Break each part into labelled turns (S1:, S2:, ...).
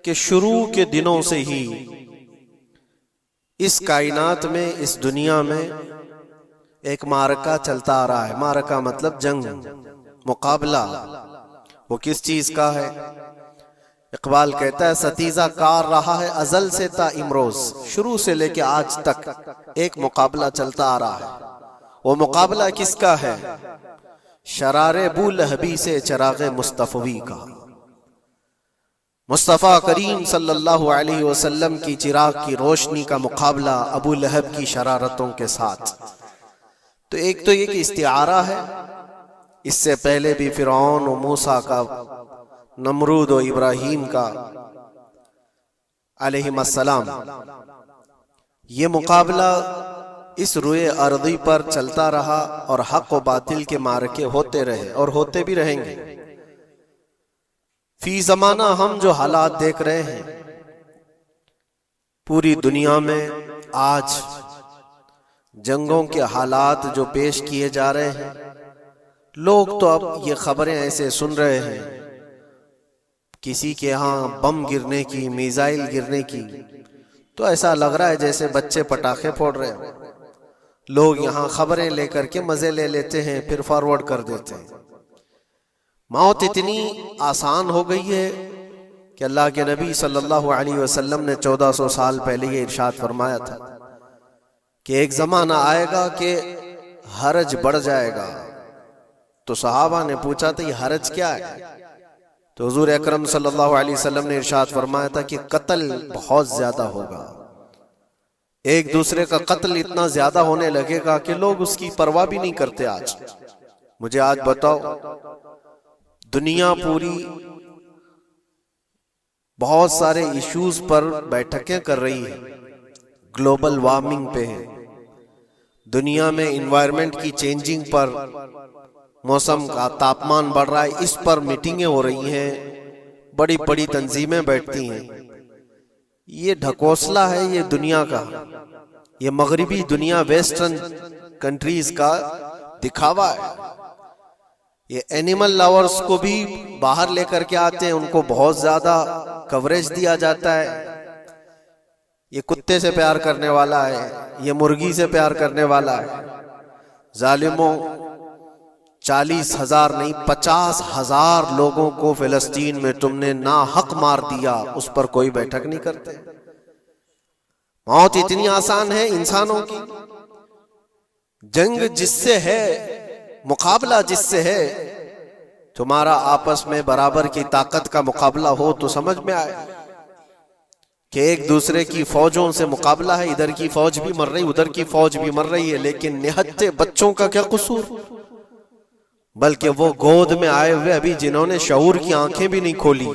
S1: کہ شروع کے دنوں سے ہی اس کائنات میں، اس دنیا میں ایک معرکہ چلتا آ رہا ہے۔ معرکہ مطلب جنگ، مقابلہ۔ وہ کس چیز کا ہے؟ اقبال کہتا ہے ستیزہ کار رہا ہے ازل سے تا امروز، شروع سے لے کے آج تک ایک مقابلہ چلتا آ رہا ہے۔ وہ مقابلہ کس کا ہے؟ شرار بو لہبی سے چراغ مصطفی کا۔ مصطفیٰ کریم صلی اللہ علیہ وسلم کی چراغ کی روشنی کا مقابلہ ابو لہب کی شرارتوں کے ساتھ۔ تو ایک تو یہ کہ استعارہ ہے، اس سے پہلے بھی فرعون و موسیٰ کا، نمرود و ابراہیم کا علیہم السلام، یہ مقابلہ اس روئے ارضی پر چلتا رہا اور حق و باطل کے معرکے ہوتے رہے اور ہوتے بھی رہیں گے۔ فی زمانہ ہم جو حالات دیکھ رہے ہیں پوری دنیا میں آج، جنگوں کے حالات جو پیش کیے جا رہے ہیں، لوگ تو اب یہ خبریں ایسے سن رہے ہیں، کسی کے ہاں بم گرنے کی، میزائل گرنے کی، تو ایسا لگ رہا ہے جیسے بچے پٹاخے پھوڑ رہے ہیں۔ لوگ یہاں خبریں لے کر کے مزے لے لیتے ہیں، پھر فارورڈ کر دیتے ہیں۔ موت اتنی آسان ہو گئی ہے کہ اللہ کے نبی صلی اللہ علیہ وسلم نے 1400 سال پہلے یہ ارشاد فرمایا تھا کہ ایک زمانہ آئے گا کہ حرج بڑھ جائے گا۔ تو صحابہ نے پوچھا تھا یہ حرج کیا ہے؟ تو حضور اکرم صلی اللہ علیہ وسلم نے ارشاد فرمایا تھا کہ قتل بہت زیادہ ہوگا، ایک دوسرے کا قتل اتنا زیادہ ہونے لگے گا کہ لوگ اس کی پرواہ بھی نہیں کرتے۔ آج مجھے آج بتاؤ، دنیا پوری بہت سارے ایشوز پر بیٹھکیں کر رہی ہے، گلوبل وارمنگ پہ ہے، دنیا میں انوائرمنٹ کی چینجنگ پر، موسم کا تاپمان بڑھ رہا ہے، اس پر میٹنگیں ہو رہی ہیں، بڑی بڑی تنظیمیں بیٹھتی ہیں۔ یہ ڈھکوسلہ ہے یہ دنیا کا، یہ مغربی دنیا، ویسٹرن کنٹریز کا دکھاوا ہے۔ یہ اینیمل لاورز کو بھی باہر لے کر کے آتے ہیں، ان کو بہت زیادہ کوریج دیا جاتا ہے۔ یہ کتے سے پیار کرنے والا ہے، یہ مرغی سے پیار کرنے والا ہے۔ ظالموں، 40,000 نہیں 50,000 لوگوں کو فلسطین میں تم نے ناحق مار دیا، اس پر کوئی بیٹھک نہیں کرتے۔ موت اتنی آسان ہے انسانوں کی، جنگ جس سے ہے، مقابلہ جس سے ہے، تمہارا آپس میں برابر کی طاقت کا مقابلہ ہو تو سمجھ میں آئے کہ ایک دوسرے کی فوجوں سے مقابلہ ہے، ادھر کی فوج بھی مر رہی، ادھر کی فوج بھی مر رہی ہے، لیکن نہتے بچوں کا کیا قصور؟ بلکہ وہ گود میں آئے ہوئے ابھی جنہوں نے شعور کی آنکھیں بھی نہیں کھولی،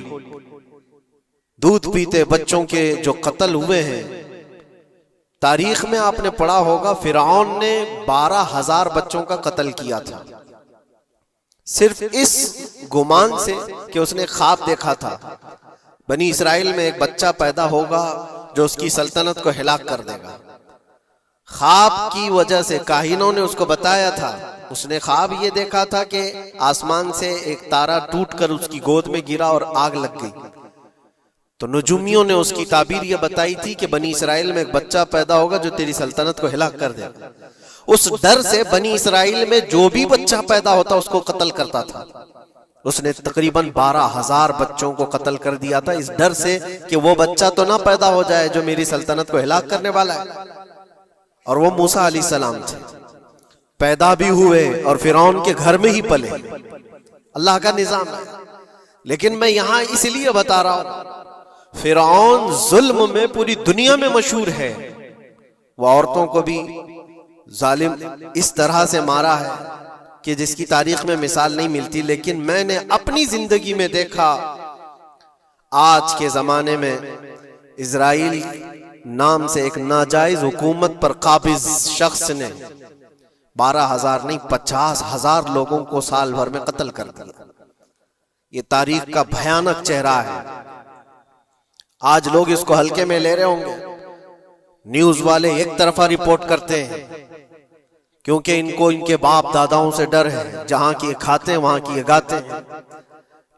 S1: دودھ پیتے بچوں کے جو قتل ہوئے ہیں۔ تاریخ میں آپ نے پڑھا ہوگا فرعون نے 12,000 بچوں کا قتل کیا تھا، صرف اس گمان سے کہ اس نے خواب دیکھا تھا بنی اسرائیل میں ایک بچہ پیدا ہوگا جو اس کی سلطنت کو ہلاک کر دے گا۔ خواب کی وجہ سے کاہنوں نے اس کو بتایا تھا، اس نے خواب یہ دیکھا تھا کہ آسمان سے ایک تارا ٹوٹ کر اس کی گود میں گرا اور آگ لگ گئی۔ تو نجومیوں نے اس کی تعبیر یہ بتائی تھی کہ بنی اسرائیل میں ایک بچہ پیدا ہوگا جو تیری سلطنت کو ہلاک کر دے گا۔ اس ڈر سے بنی اسرائیل میں جو بھی بچہ پیدا ہوتا اس کو قتل کرتا تھا۔ اس نے تقریباً 12,000 بچوں کو قتل کر دیا تھا، اس ڈر سے کہ وہ بچہ تو نہ پیدا ہو جائے جو میری سلطنت کو ہلاک کرنے والا ہے۔ اور وہ موسیٰ علیہ السلام تھے، پیدا بھی ہوئے اور فرعون کے گھر میں ہی پلے، اللہ کا نظام ہے۔ لیکن میں یہاں اس لیے بتا رہا ہوں، فرعون ظلم میں پوری دنیا میں مشہور ہے، وہ عورتوں کو بھی ظالم اس طرح سے مارا ہے کہ جس کی تاریخ میں مثال نہیں ملتی۔ لیکن میں نے اپنی زندگی میں دیکھا، آج کے زمانے میں اسرائیل نام سے ایک ناجائز حکومت پر قابض شخص نے 12,000 نہیں 50,000 لوگوں کو سال بھر میں قتل کر دیا۔ یہ تاریخ کا بھیانک چہرہ ہے۔ آج لوگ اس کو ہلکے میں لے رہے ہوں گے، نیوز والے ایک طرفہ رپورٹ کرتے ہیں کیونکہ ان کو ان کے باپ داداؤں سے ڈر ہے، جہاں کی یہ کھاتے ہیں وہاں کی یہ گاتے ہیں۔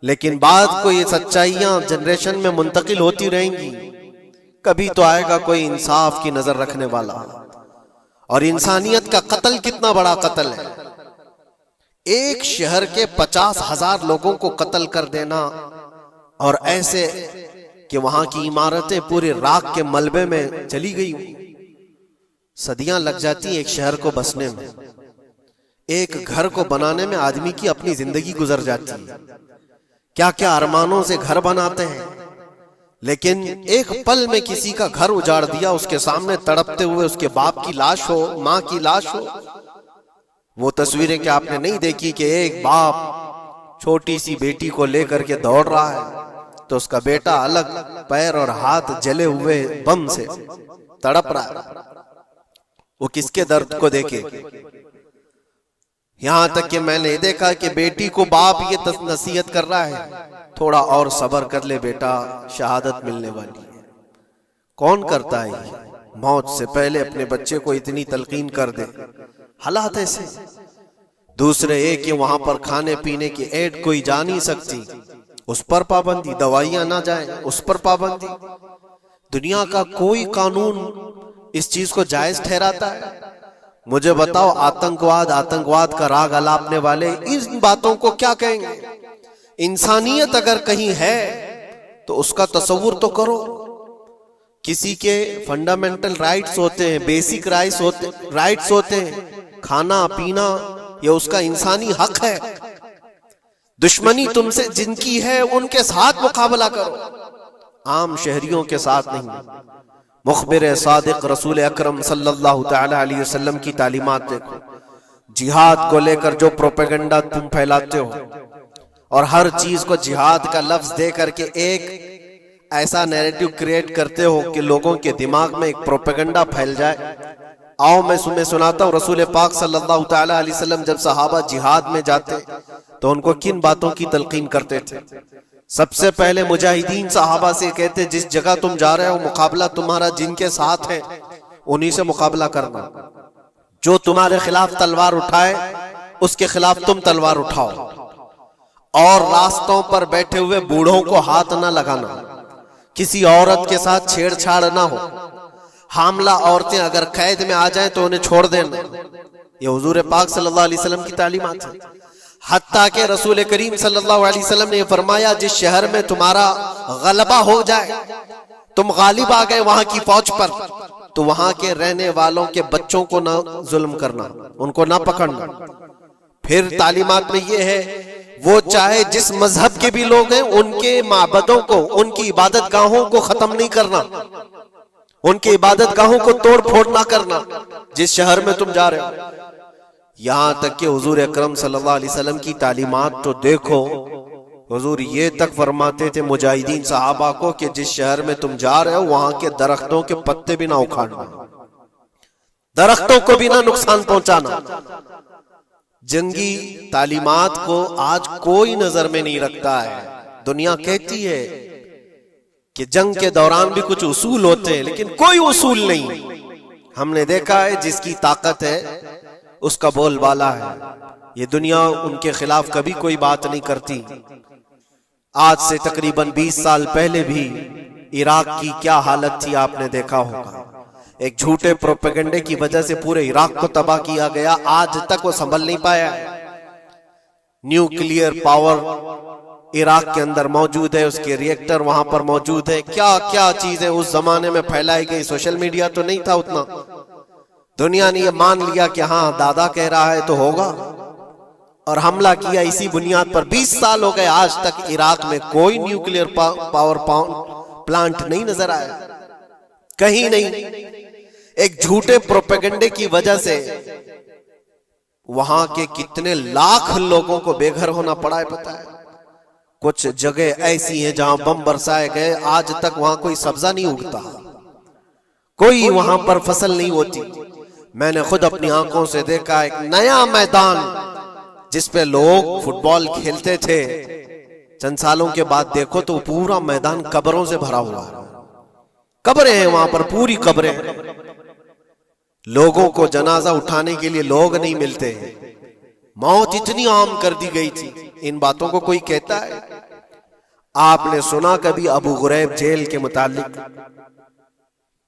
S1: لیکن بعد کو یہ سچائیاں جنریشن میں منتقل ہوتی رہیں گی. کبھی تو آئے گا کوئی انصاف کی نظر رکھنے والا. اور انسانیت کا قتل کتنا بڑا قتل ہے. ایک شہر کے 50,000 لوگوں کو قتل کر دینا، اور ایسے کہ وہاں کی عمارتیں پورے راکھ کے ملبے میں چلی گئی. صدیاں لگ جاتی ایک شہر کو بسنے میں، ایک گھر کو بنانے میں آدمی کی اپنی زندگی گزر جاتی ہے. کیا کیا ارمانوں سے گھر بناتے ہیں، لیکن ایک پل میں کسی کا گھر اجاڑ دیا. اس کے سامنے تڑپتے ہوئے اس کے باپ کی لاش ہو، ماں کی لاش ہو. وہ تصویریں کہ آپ نے نہیں دیکھی کہ ایک باپ چھوٹی سی بیٹی کو لے کر کے دوڑ رہا ہے تو اس کا بیٹا الگ پیر اور ہاتھ جلے ہوئے بم سے تڑپ رہا ہے. وہ کس کے درد کو دیکھے. یہاں تک کہ میں نے دیکھا کہ بیٹی کو باپ یہ نصیحت کر رہا ہے، تھوڑا اور صبر کر لے بیٹا، شہادت ملنے والی ہے. کون کرتا ہے موت سے پہلے اپنے بچے کو اتنی تلقین کر دے. حالات ایسے. دوسرے ایک کہ وہاں پر کھانے پینے کی ایڈ کوئی جا نہیں سکتی، اس پر پابندی. دوائیاں نہ جائیں، اس پر پابندی. دنیا کا کوئی قانون اس چیز کو جائز ٹھہراتا ہے؟ مجھے بتاؤ، آتنکواد کا راگ الاپنے والے ان باتوں کو کیا کہیں گے؟ انسانیت اگر کہیں ہے تو اس کا تصور تو کرو. کسی کے فنڈامنٹل رائٹس ہوتے ہیں، بیسک رائٹس ہوتے ہیں. کھانا پینا یہ اس کا انسانی حق ہے. دشمنی تم سے جن کی ہے ان کے ساتھ مقابلہ کرو، عام شہریوں کے ساتھ نہیں. مخبر صادق رسول اکرم صلی اللہ تعالی علیہ وسلم کی تعلیمات دیکھو. جہاد کو لے کر جو پروپیگنڈا تم پھیلاتے ہو اور ہر چیز کو جہاد کا لفظ دے کر کے ایک ایسا نیریٹو کریٹ کرتے ہو کہ لوگوں کے دماغ میں ایک پروپیگنڈا پھیل جائے. آؤ میں سناتا ہوں رسول پاک صلی اللہ تعالی علیہ وسلم جب صحابہ جہاد میں جاتے تو ان کو کن باتوں کی تلقین کرتے تھے. سب سے پہلے مجاہدین صحابہ سے کہتے جس جگہ تم جا رہے ہو مقابلہ تمہارا جن کے ساتھ ہے انہی سے مقابلہ کرنا. جو تمہارے خلاف تلوار اٹھائے اس کے خلاف تم تلوار اٹھاؤ. اور راستوں پر بیٹھے ہوئے بوڑھوں کو ہاتھ نہ لگانا. کسی عورت کے ساتھ چھیڑ چھاڑ نہ ہو. حاملہ عورتیں اگر قید میں آ جائیں تو انہیں چھوڑ دینا. یہ حضور پاک صلی اللہ علیہ وسلم کی تعلیمات ہیں. حتیٰ کہ رسول کریم صلی اللہ علیہ وسلم نے فرمایا جس شہر میں تمہارا غلبہ ہو جائے، تم غالب آ گئے وہاں کی فوج پر، تو وہاں کے رہنے والوں کے بچوں کو نہ ظلم کرنا، ان کو نہ پکڑنا. پھر تعلیمات میں یہ ہے وہ چاہے جس مذہب کے بھی لوگ ہیں ان کے معبدوں کو، ان کی عبادت گاہوں کو ختم نہیں کرنا، ان کی عبادت گاہوں کو توڑ پھوڑ نہ کرنا جس شہر میں تم جا رہے ہو. یہاں تک کہ حضور اکرم صلی اللہ علیہ وسلم کی تعلیمات تو دیکھو. حضور یہ تک فرماتے تھے مجاہدین صحابہ کو کہ جس شہر میں تم جا رہے ہو وہاں کے درختوں کے پتے بھی نہ اکھاڑنا، درختوں کو بھی نہ نقصان پہنچانا. جنگی تعلیمات کو آج کوئی نظر میں نہیں رکھتا ہے. دنیا کہتی ہے کہ جنگ کے دوران بھی کچھ اصول ہوتے ہیں لیکن کوئی اصول نہیں. ہم نے دیکھا ہے جس کی طاقت ہے اس کا بول بالا ہے. یہ دنیا ان کے خلاف کبھی کوئی بات نہیں کرتی. آج سے تقریباً 20 سال پہلے بھی عراق کی کیا حالت تھی آپ نے دیکھا ہوگا. ایک جھوٹے پروپیگنڈے کی وجہ سے پورے عراق کو تباہ کیا گیا. آج تک وہ سنبھل نہیں پایا. نیوکلیئر پاور عراق کے اندر موجود ہے، اس کے ری ایکٹر وہاں پر موجود ہے. کیا کیا چیزیں اس زمانے میں پھیلائی گئی. سوشل میڈیا تو نہیں تھا اتنا. دنیا نے یہ مان لیا کہ ہاں دادا کہہ رہا ہے تو ہوگا، اور حملہ کیا اسی بنیاد پر. 20 سال ہو گئے آج تک عراق میں کوئی نیوکلیئر پاور پلانٹ نہیں نظر آیا، کہیں نہیں. ایک جھوٹے پروپیگنڈے کی وجہ سے وہاں کے کتنے لاکھ لوگوں کو بے گھر ہونا پڑا ہے پتہ ہے. کچھ جگہ ایسی ہیں جہاں بم برسائے گئے آج تک وہاں کوئی سبزہ نہیں اگتا، کوئی وہاں پر فصل نہیں ہوتی. میں نے خود اپنی آنکھوں سے دیکھا ایک نیا میدان جس پہ لوگ فٹ بال کھیلتے تھے، چند سالوں کے بعد دیکھو تو پورا میدان قبروں سے بھرا ہوا ہے. قبریں ہیں وہاں پر، پوری قبریں. لوگوں کو جنازہ اٹھانے کے لیے لوگ نہیں ملتے. موت اتنی عام کر دی گئی تھی. ان باتوں کو کوئی کہتا ہے؟ آپ نے سنا کبھی ابو غریب جیل کے متعلق؟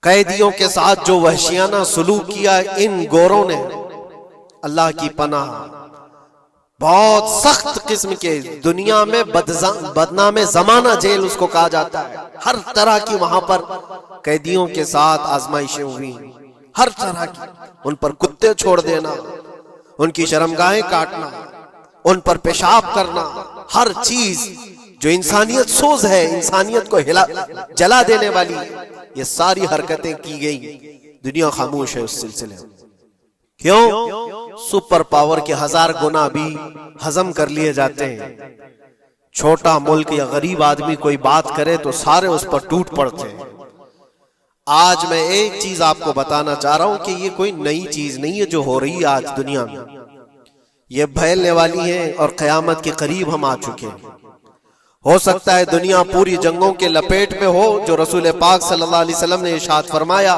S1: قیدیوں کے ساتھ جو وحشیانہ سلوک کیا ان گوروں نے، اللہ کی پناہ، بہت سخت قسم کے، دنیا میں بدنام زمانہ جیل اس کو کہا جاتا ہے۔ ہر طرح کی وہاں پر قیدیوں کے ساتھ آزمائشیں ہوئی، ہر طرح کی، ان پر کتے چھوڑ دینا، ان کی شرمگاہیں کاٹنا، ان پر پیشاب کرنا، ہر چیز جو انسانیت سوز ہے، انسانیت کو جلا دینے والی، یہ ساری حرکتیں کی گئی۔ دنیا خاموش ہے اس سلسلے میں۔ کیوں؟ سپر پاور کے 1000 گنا بھی ہضم کر لیے جاتے ہیں۔ چھوٹا ملک یا غریب آدمی کوئی بات کرے تو سارے اس پر ٹوٹ پڑتے ہیں۔ آج میں ایک چیز آپ کو بتانا چاہ رہا ہوں کہ یہ کوئی نئی چیز نہیں ہے جو ہو رہی ہے آج دنیا میں، یہ پھیلنے والی ہے اور قیامت کے قریب ہم آ چکے ہیں۔ ہو سکتا ہے دنیا پوری جنگوں کے لپیٹ میں ہو، جو رسول پاک صلی اللہ علیہ وسلم نے ارشاد فرمایا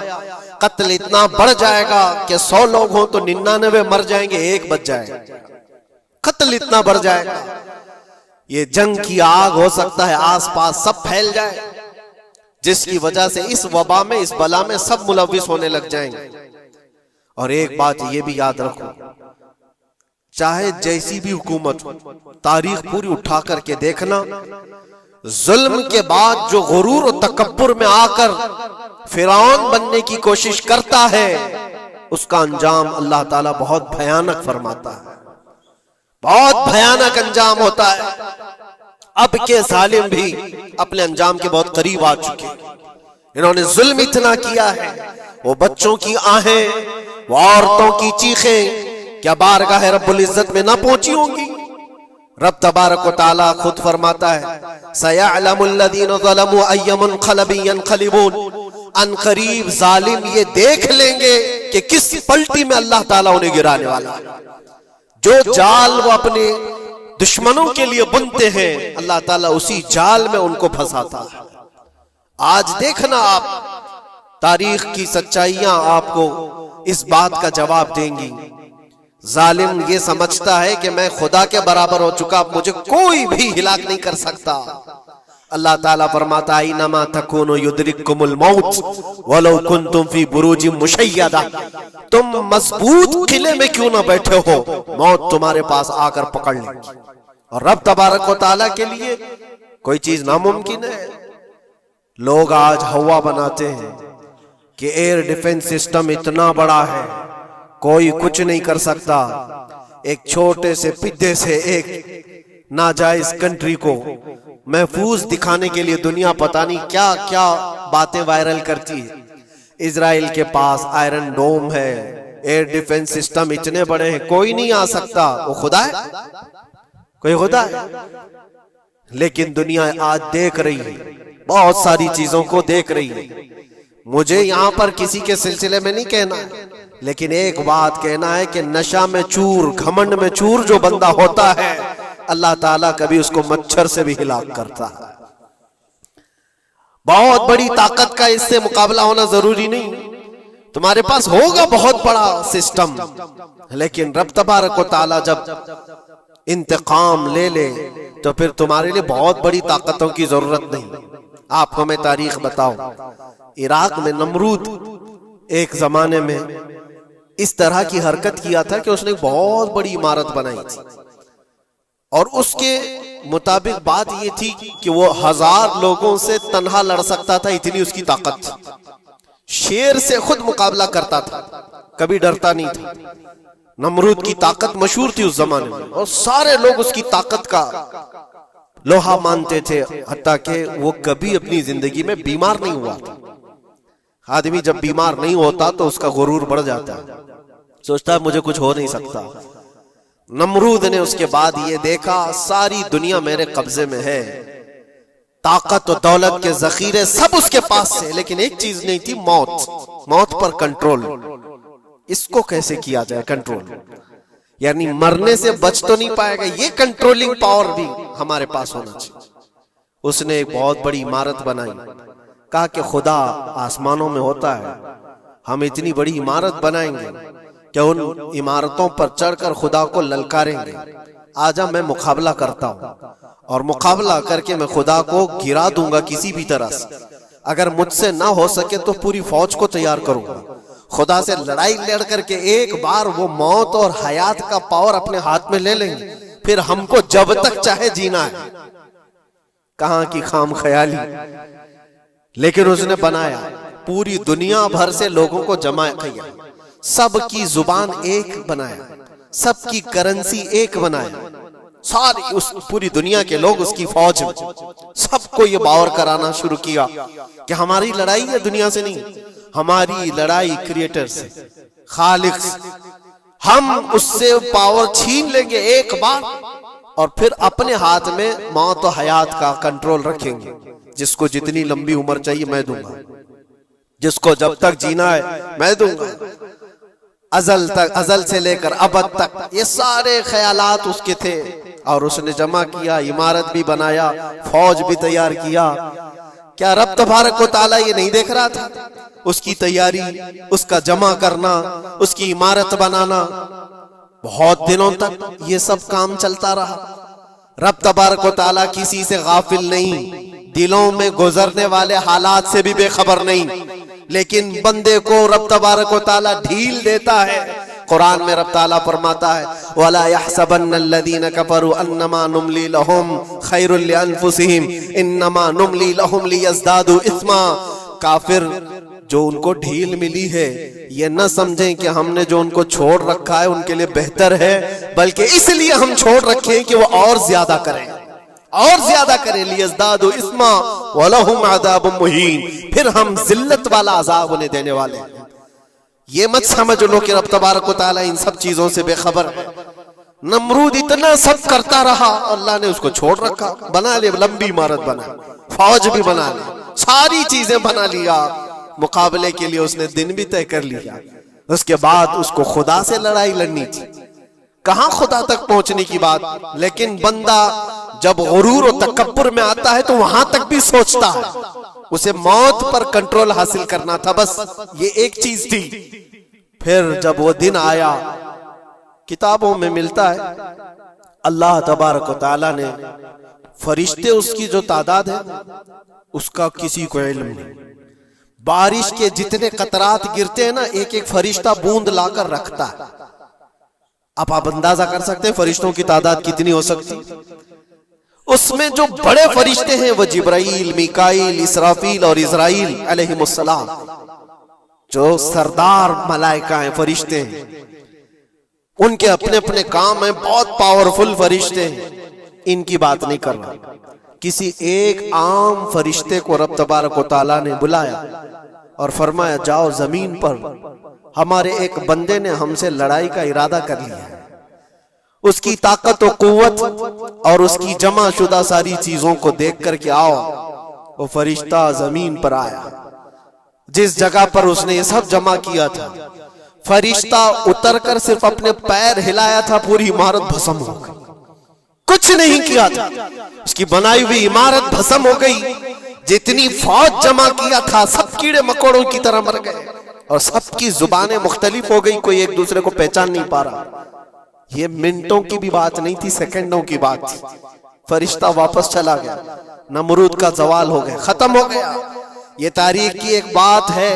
S1: قتل اتنا بڑھ جائے گا کہ 100 لوگ ہوں تو 99 مر جائیں گے، ایک بچ جائے گا۔ قتل اتنا بڑھ جائے گا، یہ جنگ کی آگ ہو سکتا ہے آس پاس سب پھیل جائے، جس کی وجہ سے اس وبا میں، اس بلا میں سب ملوث ہونے لگ جائیں گے۔ اور ایک بات یہ بھی یاد رکھو، چاہے جیسی بھی حکومت ہو، تاریخ پوری اٹھا کر کے دیکھنا، ظلم کے بعد جو غرور و تکبر میں آ کر فرعون بننے کی کوشش کرتا ہے، اس کا انجام اللہ تعالیٰ بہت بھیانک فرماتا ہے، بہت بھیانک انجام ہوتا ہے۔ اب کے ظالم بھی اپنے انجام کے بہت قریب آ چکے، انہوں نے ظلم اتنا کیا ہے، وہ بچوں کی آہیں، وہ عورتوں کی چیخیں کیا بارگاہ رب العزت میں نہ پہنچی ہوں گی؟ رب تبارک و تعالیٰ خود فرماتا ہے سَيَعْلَمُ الَّذِينَ ظَلَمُوا أَيَّ مُنْقَلَبٍ يَنْقَلِبُونَ، ان قریب ظالم یہ دیکھ لیں گے کہ کس پلٹی میں اللہ تعالیٰ انہیں گرانے والا ہے۔ جو جال وہ اپنے دشمنوں کے لیے بنتے ہیں، اللہ تعالیٰ اسی جال میں ان کو پھنساتا ہے۔ آج دیکھنا آپ، تاریخ کی سچائیاں آپ کو اس بات کا جواب دیں گی۔ ظالم یہ سمجھتا ہے کہ میں خدا کے برابر ہو چکا، مجھے کوئی بھی ہلاک نہیں کر سکتا۔ اللہ تعالیٰ فرماتا ہے اینما تکونوا یدرککم الموت ولو کنتم فی بروج مشیدہ، تم مضبوط قلعے میں کیوں نہ بیٹھے ہو، موت تمہارے پاس آ کر پکڑ لے گی۔ اور رب تبارک و تعالیٰ کے لیے کوئی چیز ناممکن ہے۔ لوگ آج ہوا بناتے ہیں کہ ایئر ڈیفنس سسٹم اتنا بڑا ہے کوئی کچھ نہیں کر سکتا، ایک چھوٹے سے پدے سے ایک ناجائز کنٹری کو محفوظ دکھانے کے لیے دنیا پتہ نہیں کیا کیا باتیں وائرل کرتی ہے۔ اسرائیل کے پاس آئرن ڈوم ہے، ایئر ڈیفنس سسٹم اتنے بڑے ہیں، کوئی نہیں آ سکتا۔ وہ خدا ہے؟ کوئی خدا ہے؟ لیکن دنیا آج دیکھ رہی ہے، بہت ساری چیزوں کو دیکھ رہی ہے۔ مجھے یہاں پر کسی کے سلسلے میں نہیں کہنا ہے، لیکن ایک بات کہنا ہے کہ نشہ میں چور، گھمنڈ میں چور جو بندہ ہوتا ہے، اللہ تعالیٰ کبھی اس کو مچھر سے بھی ہلاک کرتا ہے۔ بہت بڑی طاقت کا اس سے مقابلہ ہونا ضروری نہیں، تمہارے پاس ہوگا بہت بڑا سسٹم، لیکن رب تبارک و تعالیٰ جب انتقام لے لے تو پھر تمہارے لیے بہت بڑی طاقتوں کی ضرورت نہیں۔ آپ کو میں تاریخ بتاؤں، عراق میں نمرود ایک زمانے میں اس طرح کی حرکت کیا تھا کہ اس نے بہت بڑی عمارت بنائی تھی، اور اس کے مطابق بات یہ تھی کہ وہ 1000 لوگوں سے تنہا لڑ سکتا تھا، اتنی اس کی طاقت تھی۔ شیر سے خود مقابلہ کرتا تھا، کبھی ڈرتا نہیں تھا۔ نمرود کی طاقت مشہور تھی اس زمانے میں، اور سارے لوگ اس کی طاقت کا لوہا مانتے تھے، حتیٰ کہ وہ کبھی اپنی زندگی میں بیمار نہیں ہوا تھا۔ آدمی جب بیمار نہیں ہوتا تو اس کا غرور بڑھ جاتا ہے، سوچتا ہے مجھے کچھ ہو نہیں سکتا۔ نمرود نے اس کے بعد یہ دیکھا ساری دنیا میرے قبضے میں ہے، طاقت و دولت کے ذخیرے سب اس کے پاس سے، لیکن ایک چیز نہیں تھی، موت پر کنٹرول۔ اس کو کیسے کیا جائے کنٹرول؟ یعنی مرنے سے بچ تو نہیں پائے گا، یہ کنٹرولنگ پاور بھی ہمارے پاس ہونا چاہیے۔ اس نے ایک بہت بڑی عمارت بنائی، کہا کہ خدا آسمانوں میں ہوتا ہے، ہم اتنی بڑی عمارت بنائیں گے کہ ان عمارتوں پر چڑھ کر خدا کو للکاریں گے، آجا میں مقابلہ کرتا ہوں۔ اور مقابلہ کر کے میں خدا کو گرا دوں گا کسی بھی طرح سے. اگر مجھ سے نہ ہو سکے تو پوری فوج کو تیار کروں گا. خدا سے لڑائی لڑ کر کے ایک بار وہ موت اور حیات کا پاور اپنے ہاتھ میں لے لیں گے, پھر ہم کو جب تک چاہے جینا ہے. کہاں کی خام خیالی. لیکن اس نے بنایا, پوری دنیا بھر سے لوگوں کو جمع کیا, سب کی زبان ایک بنایا, سب کی کرنسی ایک بنایا, ساری اس پوری دنیا کے لوگ اس کی فوج میں. سب کو یہ باور کرانا شروع کیا کہ ہماری لڑائی ہے دنیا سے نہیں, ہماری لڑائی کریٹر سے, خالق سے. ہم اس سے پاور چھین لیں گے ایک بار, اور پھر اپنے ہاتھ میں موت و حیات کا کنٹرول رکھیں گے. جس کو جتنی لمبی عمر چاہیے میں دوں گا, جس کو جب تک جینا ہے میں دوں گا. ازل سے لے کر ابد تک یہ سارے خیالات اس کے تھے, اور اس نے جمع کیا, عمارت بھی بنایا, فوج بھی تیار کیا. کیا رب تبارک و تعالیٰ یہ نہیں دیکھ رہا تھا اس کی تیاری, اس کا جمع کرنا, اس کی عمارت بنانا؟ بہت دنوں تک یہ سب کام چلتا رہا. رب تبارک و تعالیٰ کسی سے غافل نہیں, دلوں میں گزرنے والے حالات سے بھی بے خبر نہیں, لیکن بندے کو رب تبارک و تعالیٰ ڈھیل دیتا ہے. قرآن میں رب تعالیٰ فرماتا ہے وَلَا يَحْسَبَنَّ الَّذِينَ كَفَرُوا أَنَّمَا نُمْلِي لَهُمْ خَيْرٌ لِأَنفُسِهِمْ إِنَّمَا نُمْلِي لَهُمْ لِيَزْدَادُوا إِثْمًا. کافر جو ان کو ڈھیل ملی ہے یہ نہ سمجھیں کہ ہم نے جو ان کو چھوڑ رکھا ہے ان کے لیے بہتر ہے, بلکہ اس لیے ہم چھوڑ رکھیں کہ وہ اور زیادہ کریں, اور زیادہ کریں. لیزدادوا اثما ولہم عذاب مہین, پھر ہم ذلت والا عذاب انہیں دینے والے ہیں. یہ مت سمجھ لو کہ رب تبارک و تعالیٰ ان سب چیزوں سے بے خبر ہے. نمرود اتنا سب کرتا رہا, اللہ نے اس کو چھوڑ رکھا. بنا لے, لمبی عمارت بنا, فوج بھی بنا لی, ساری چیزیں بنا لیا. مقابلے کے لیے اس نے دن بھی طے کر لیا. اس کے بعد اس کو خدا سے لڑائی لڑنی تھی. کہاں خدا تک پہنچنے کی بات, لیکن بندہ جب غرور و تکبر میں آتا ہے تو وہاں تک بھی سوچتا ہے. اسے موت پر کنٹرول حاصل کرنا تھا, بس یہ ایک چیز تھی. پھر جب وہ دن آیا, کتابوں میں ملتا ہے اللہ تبارک و تعالیٰ نے فرشتے اس کی جو تعداد ہے اس کا کسی کو علم نہیں. بارش کے جتنے قطرات گرتے ہیں نا, ایک ایک فرشتہ بوند لا کر رکھتا ہے. اب آپ اندازہ کر سکتے ہیں فرشتوں کی تعداد کتنی ہو سکتی. اس میں جو بڑے فرشتے ہیں وہ جبرائیل, میکائیل, اسرافیل اور اسرائیل علیہم السلام, جو سردار ملائکہ ہیں, فرشتے ہیں. ان کے اپنے اپنے کام ہیں, بہت پاورفل فرشتے ہیں. ان کی بات نہیں کر رہا. کسی ایک عام فرشتے کو رب تبارک و تعالیٰ نے بلایا اور فرمایا جاؤ زمین پر, ہمارے ایک بندے نے ہم سے لڑائی کا ارادہ کر لیا ہے. اس کی طاقت و قوت اور اس کی جمع شدہ ساری چیزوں کو دیکھ کر کے آؤ. وہ فرشتہ زمین پر آیا, جس جگہ پر اس نے یہ سب جمع کیا تھا. فرشتہ اتر کر صرف اپنے پیر ہلایا تھا, پوری عمارت بھسم ہو گئی. کچھ نہیں کیا تھا, اس کی بنائی ہوئی عمارت بھسم ہو گئی. جتنی فوج جمع کیا تھا سب کیڑے مکوڑوں کی طرح مر گئے, اور سب کی زبانیں مختلف ہو گئی, کوئی ایک دوسرے کو پہچان نہیں پا رہا. یہ منٹوں کی بھی بات نہیں تھی, سیکنڈوں کی بات تھی. فرشتہ واپس چلا گیا, نمرود کا زوال ہو گیا, ختم ہو گیا. یہ تاریخ کی ایک بات ہے